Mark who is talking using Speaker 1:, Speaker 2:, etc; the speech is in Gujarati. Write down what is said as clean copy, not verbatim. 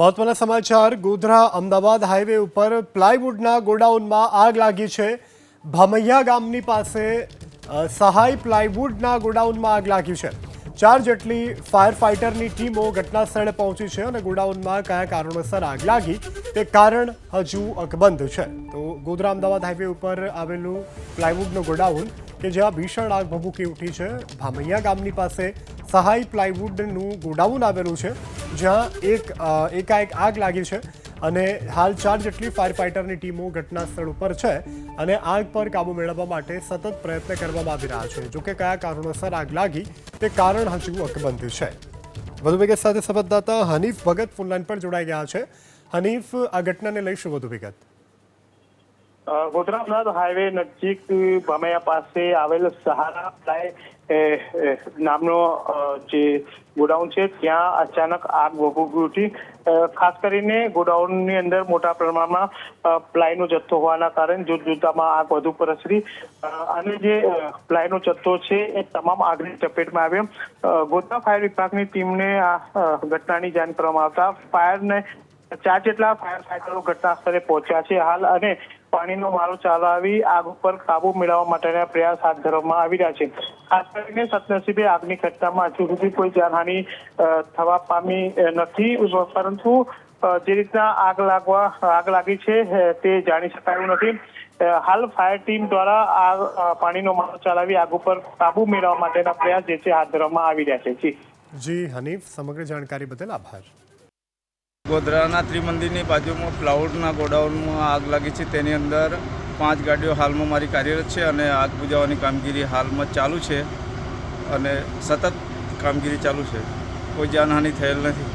Speaker 1: મહત્વના સમાચાર ગોધરા અમદાવાદ હાઈવે ઉપર પ્લાયવુડના ગોડાઉનમાં આગ લાગી છે। ભામૈયા ગામની પાસે સહાય પ્લાયવુડના ગોડાઉનમાં આગ લાગી છે। 4 જેટલી ફાયર ફાઇટરની ટીમો ઘટના સ્થળે પહોંચી છે અને ગોડાઉનમાં કયા કારણોસર આગ લાગી તે કારણ હજુ અકબંધ છે। તો ગોધરા અમદાવાદ હાઈવે ઉપર આવેલું પ્લાયવુડનું ગોડાઉન કે જ્યાં ભીષણ આગ ભભૂકી ઉઠી છે। ભામૈયા ગામની પાસે સહાય પ્લાયવુડનું ગોડાઉન આવેલું છે જ્યાં એકાએક આગ લાગી છે અને હાલ 4 જેટલી ફાયર ફાઇટરની ટીમો ઘટના સ્થળ ઉપર છે અને આગ પર કાબૂ મેળવવા માટે સતત પ્રયત્ન કરવામાં આવી રહ્યા છે। જોકે કયા કારણોસર આગ લાગી તે કારણ હજુ અકબંધ છે। વધુ વિગત સાથે સંવાદદાતા હનીફ ભગત ફોનલાઈન પર જોડાઈ ગયા છે। હનીફ, આ ઘટનાને લઈ શું વધુ વિગત?
Speaker 2: ગોધરા અમદાવાદ હાઈવે નજીક ભામૈયા પાસે આવેલ સહારા પ્લાય નામનો જે ગોડાઉન છે ત્યાં અચાનક આગ ભભૂકી ઉઠી। ખાસ કરીને ગોડાઉનની અંદર મોટા પ્રમાણમાં પ્લાયનો જથ્થો હોવાના કારણે જોતજોતામાં આગ વધુ પ્રસરી અને જે પ્લાયનો જથ્થો છે એ તમામ આગની ચપેટમાં આવ્યો। ગોધરા ફાયર વિભાગની ટીમને આ ઘટનાની જાણ કરવામાં આવતા ફાયરને 4 જેટલા ફાયર ફાઇટરો ઘટના સ્થળે પહોંચ્યા છે હાલ અને પાણીનો મારો ચલાવી આગ ઉપર કાબુ મેળવવા માટેના પ્રયાસ હાથ ધરવામાં આવી રહ્યા છે। ખાસ કરીને સદનસીબે આગની ઘટનામાં હજુ સુધી કોઈ જાનહાનિ થવા પામી નથી, પરંતુ જે રીતના આગ લાગી છે તે જાણી શકાયું નથી। હાલ ફાયર ટીમ દ્વારા આગ પાણીનો મારો ચલાવી આગ ઉપર કાબુ મેળવવા માટેના પ્રયાસ જે છે હાથ ધરવામાં આવી રહ્યા છે।
Speaker 1: જી હનીફ, સમગ્ર જાણકારી બદલ આભાર।
Speaker 3: ગોધરાના ત્રિમંદિરની બાજુમાં પ્લાયવુડના ગોડાઉનમાં આગ લાગી છે। તેની અંદર 5 ગાડીઓ હાલમાં મારી કાર્યરત છે અને આગ બુઝાવવાની કામગીરી હાલમાં ચાલુ છે અને સતત કામગીરી ચાલુ છે। કોઈ જાનહાનિ થયેલ નથી।